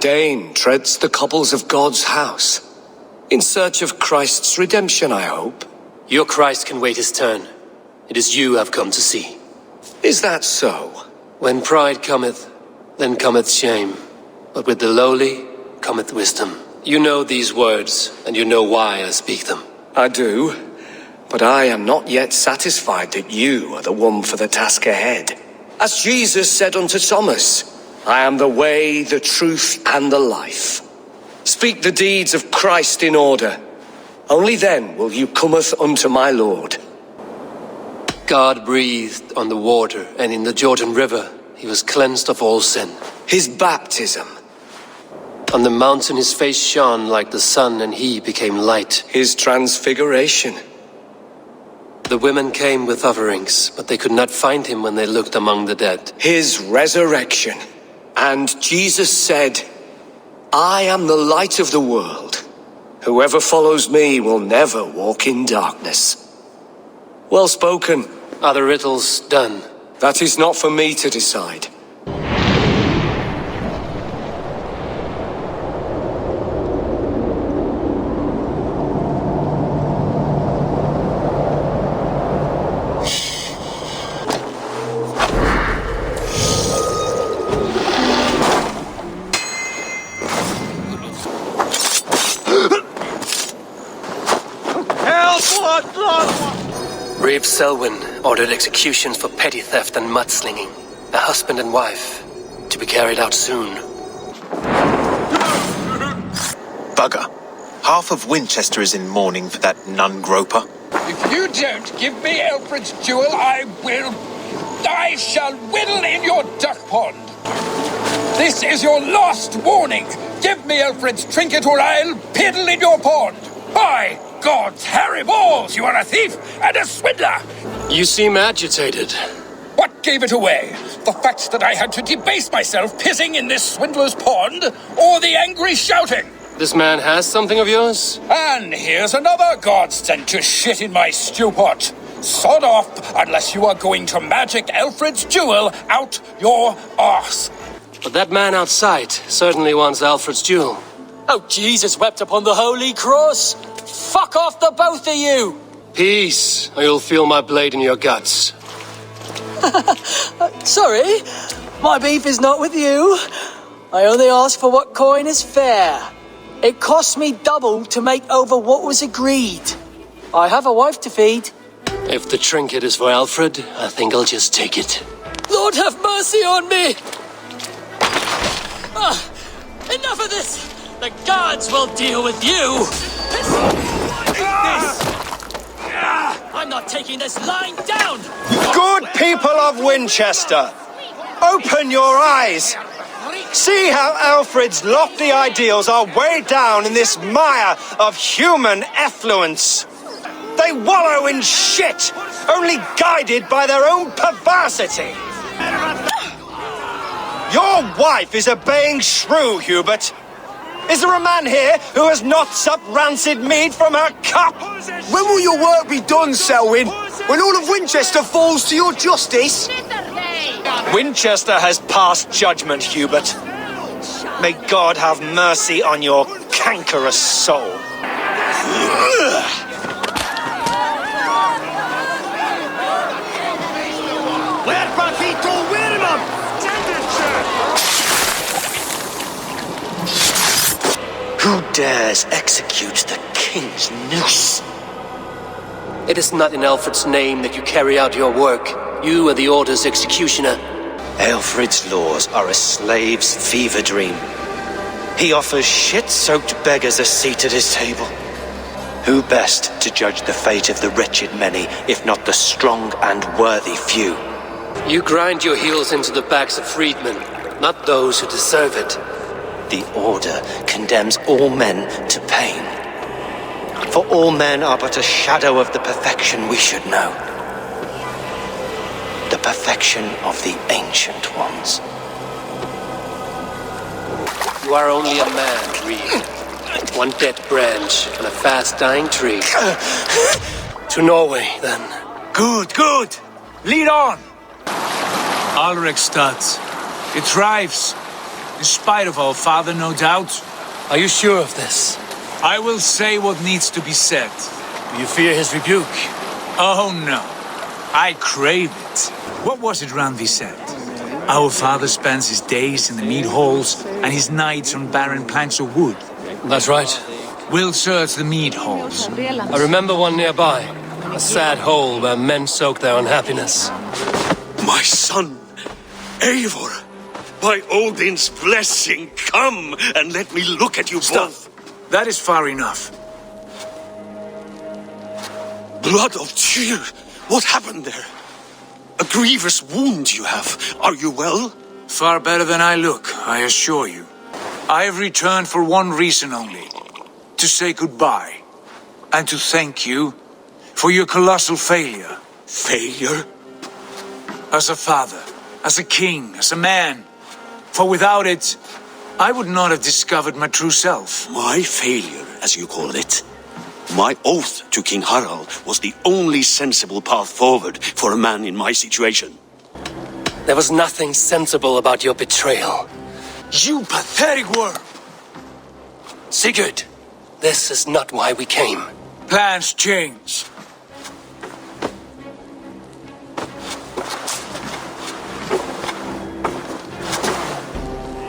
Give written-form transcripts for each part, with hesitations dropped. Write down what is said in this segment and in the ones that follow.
Dane treads the cobbles of God's house. In search of Christ's redemption, I hope. Your Christ can wait his turn. It is you I've come to see. Is that so? When pride cometh, then cometh shame. But with the lowly cometh wisdom. You know these words, and you know why I speak them. I do, but I am not yet satisfied that you are the one for the task ahead. As Jesus said unto Thomas, I am the way, the truth, and the life. Speak the deeds of Christ in order. Only then will you cometh unto my Lord. God breathed on the water, and in the Jordan River he was cleansed of all sin. His baptism. On the mountain his face shone like the sun, and he became light. His transfiguration. The women came with offerings, but they could not find him when they looked among the dead. His resurrection. And Jesus said, I am the light of the world. Whoever follows me will never walk in darkness. Well spoken. Are the riddles done? That is not for me to decide. Reeve Selwyn ordered executions for petty theft and mudslinging. A husband and wife, to be carried out soon. Bugger. Half of Winchester is in mourning for that nun-groper. If you don't give me Alfred's jewel, I shall whittle in your duck pond. This is your last warning. Give me Alfred's trinket or I'll piddle in your pond. By God's hairy balls, you are a thief and a swindler! You seem agitated. What gave it away? The fact that I had to debase myself pissing in this swindler's pond, or the angry shouting? This man has something of yours? And here's another godsend to shit in my stew pot. Sod off unless you are going to magic Alfred's jewel out your arse. But that man outside certainly wants Alfred's jewel. Oh, Jesus wept upon the holy cross. Fuck off, the both of you! Peace, or you'll feel my blade in your guts. Sorry, my beef is not with you. I only ask for what coin is fair. It cost me double to make over what was agreed. I have a wife to feed. If the trinket is for Alfred, I think I'll just take it. Lord have mercy on me! Enough of this! The gods will deal with you! I'm not taking this lying down! Good people of Winchester, open your eyes. See how Alfred's lofty ideals are weighed down in this mire of human effluence. They wallow in shit, only guided by their own perversity. Your wife is a baying shrew, Hubert. Is there a man here who has not supped rancid mead from her cup? When will your work be done, Selwyn? When all of Winchester falls to your justice? Winchester has passed judgment, Hubert. May God have mercy on your cankerous soul. Who dares execute the king's noose? It is not in Alfred's name that you carry out your work. You are the order's executioner. Alfred's laws are a slave's fever dream. He offers shit-soaked beggars a seat at his table. Who best to judge the fate of the wretched many, if not the strong and worthy few? You grind your heels into the backs of freedmen, not those who deserve it. The order condemns all men to pain. For all men are but a shadow of the perfection we should know. The perfection of the ancient ones. You are only a man, Reeve. One dead branch on a fast-dying tree. To Norway, then. Good, good. Lead on. Alrekstad. It thrives. in spite of our father, no doubt. Are you sure of this? I will say what needs to be said. Do you fear his rebuke? Oh no, I crave it. What was it Randvi said? Our father spends his days in the mead halls and his nights on barren planks of wood. That's right. We'll search the mead halls. I remember one nearby. A sad hole where men soak their unhappiness. My son, Eivor, by Odin's blessing, come and let me look at you both. That is far enough. Blood of Tyr, what happened there? A grievous wound you have. Are you well? Far better than I look, I assure you. I have returned for one reason only. To say goodbye. And to thank you for your colossal failure. Failure? As a father, as a king, as a man. For without it, I would not have discovered my true self. My failure, as you call it. My oath to King Harald was the only sensible path forward for a man in my situation. There was nothing sensible about your betrayal. You pathetic worm! Sigurd, this is not why we came. Plans change.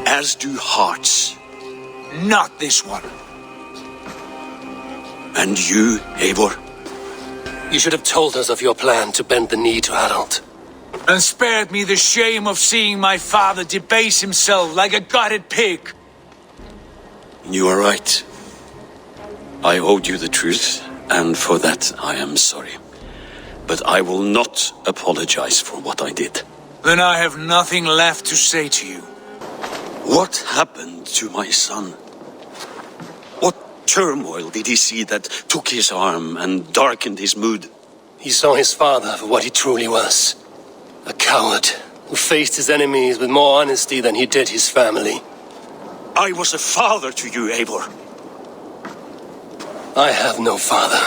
As do hearts. Not this one. And you, Eivor? You should have told us of your plan to bend the knee to Harald. And spared me the shame of seeing my father debase himself like a gutted pig. You are right. I owed you the truth, and for that I am sorry. But I will not apologize for what I did. Then I have nothing left to say to you. What happened to my son? What turmoil did he see that took his arm and darkened his mood? He saw his father for what he truly was. A coward who faced his enemies with more honesty than he did his family. I was a father to you, Eivor. I have no father.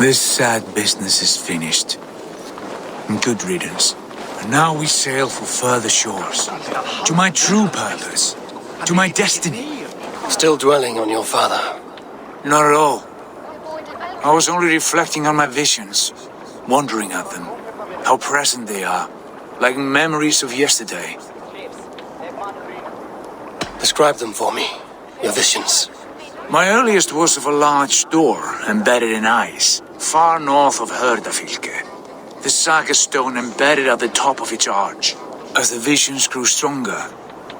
This sad business is finished. And good riddance. And now we sail for further shores. To my true purpose. To my destiny. Still dwelling on your father. Not at all. I was only reflecting on my visions. Wondering at them. How present they are. Like memories of yesterday. Describe them for me. Your visions. My earliest was of a large door embedded in ice, far north of Herdafylke. The saga stone embedded at the top of its arch. As the visions grew stronger,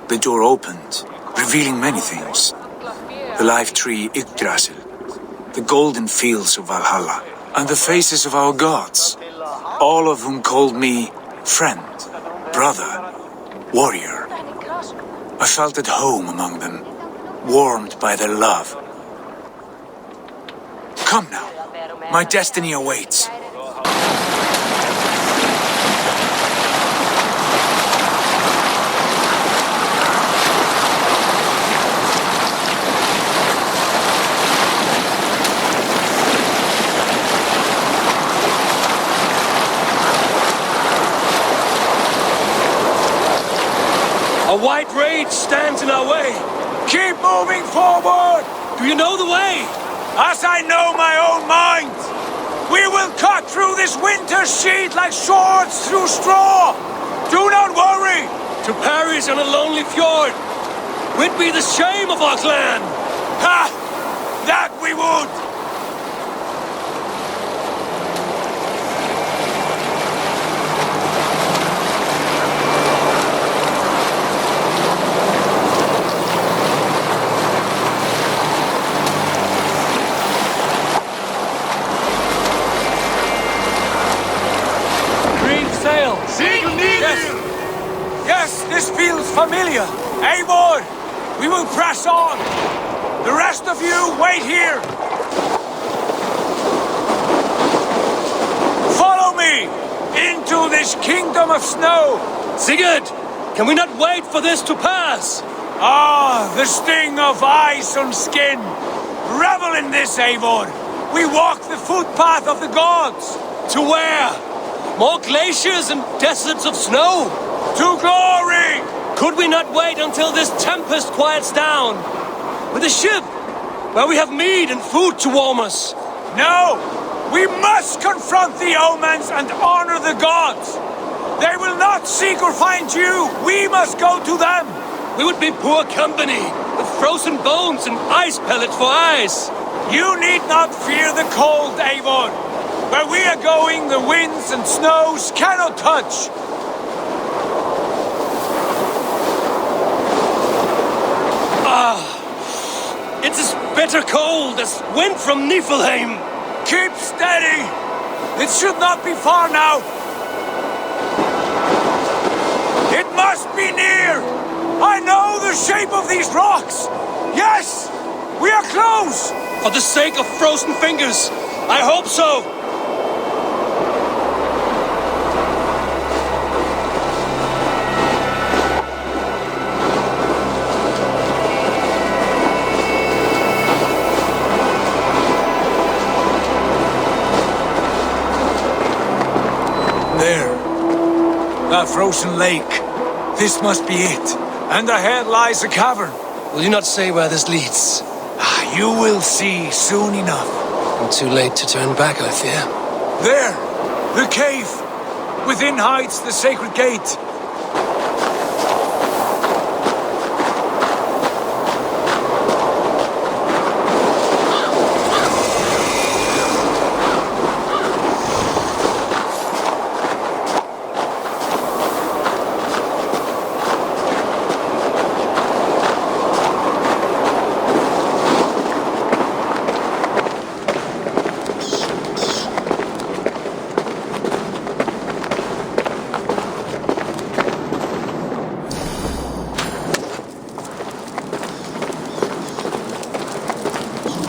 the door opened, revealing many things. The life tree Yggdrasil, the golden fields of Valhalla, and the faces of our gods, all of whom called me friend, brother, warrior. I felt at home among them, warmed by their love. Come now, my destiny awaits. A white rage stands in our way. Keep moving forward! Do you know the way? As I know my own mind! We will cut through this winter sheet like swords through straw! Do not worry! To perish on a lonely fjord would be the shame of our clan! Ha! That we would! Yes, this feels familiar. Eivor, we will press on. The rest of you, wait here. Follow me into this kingdom of snow. Sigurd, can we not wait for this to pass? Ah, the sting of ice on skin. Revel in this, Eivor. We walk the footpath of the gods. To where? More glaciers and deserts of snow? To glory! Could we not wait until this tempest quiets down? With a ship, where we have meat and food to warm us. No! We must confront the omens and honor the gods! They will not seek or find you! We must go to them! We would be poor company, with frozen bones and ice pellets for eyes. You need not fear the cold, Eivor. Where we are going, the winds and snows cannot touch. It's as bitter cold as wind from Niflheim. Keep steady! It should not be far now. It must be near! I know the shape of these rocks! Yes! We are close! For the sake of frozen fingers, I hope so. There. That frozen lake. This must be it. And ahead lies a cavern. Will you not say where this leads? You will see soon enough. I'm too late to turn back, I fear. There! The cave! Within hides the sacred gate.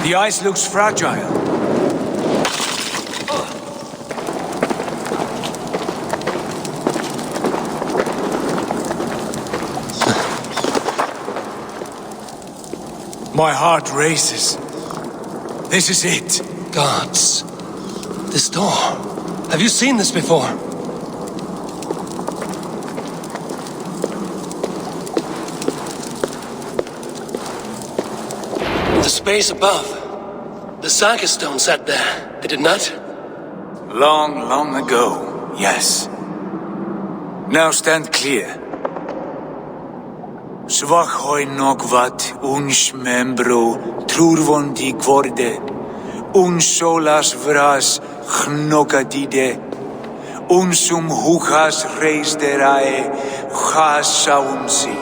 The ice looks fragile. My heart races. This is it. Gods. This door. Have you seen this before? The space above. The Saga stone sat there, did it not? Long, long ago, yes. Now stand clear. Svachoi nogvat uns membro trurvondi gvorde, uns solas vras gnokadide, unsum huchas reisderae chasaunsi.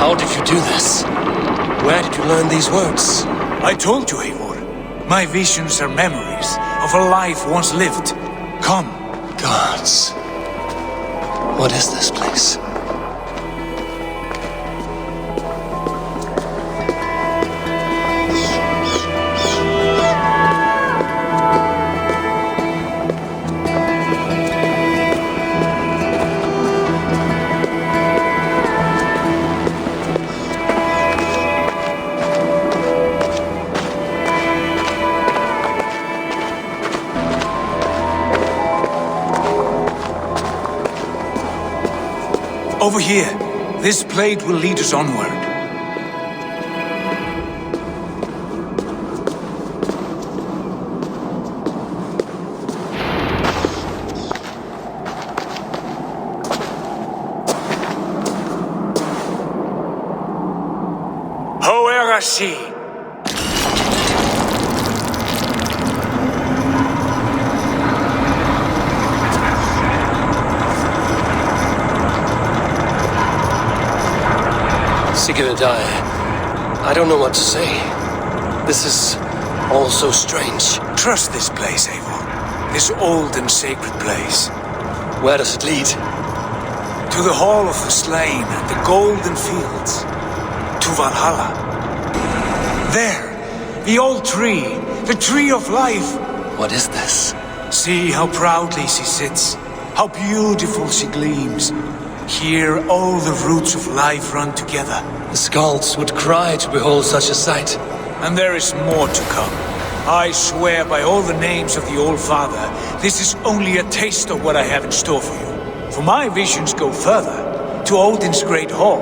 How did you do this? Where did you learn these words? I told you, Eivor. My visions are memories of a life once lived. Come. Gods. What is this place? Over here. This blade will lead us onward. Hoerasi. Sigurd, I don't know what to say. This is all so strange. Trust this place, Eivor. This old and sacred place. Where does it lead? To the Hall of the Slain and the Golden Fields. To Valhalla. There, the old tree, the tree of life. What is this? See how proudly she sits, how beautiful she gleams. Here all the roots of life run together. The Skalds would cry to behold such a sight. And there is more to come. I swear by all the names of the Old Father, this is only a taste of what I have in store for you. For my visions go further. to Odin's great hall.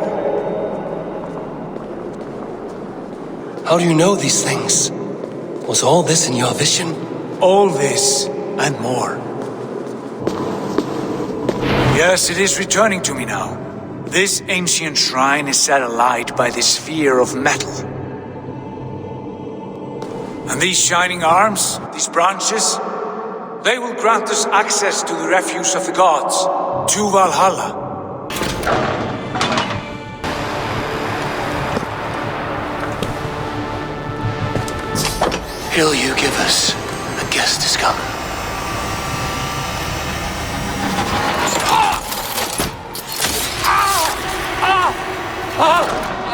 How do you know these things? Was all this in your vision? All this and more. Yes, it is returning to me now. This ancient shrine is set alight by the sphere of metal. And these shining arms, these branches, they will grant us access to the refuse of the gods, to Valhalla. Hill you give us, a guest is come. Ah!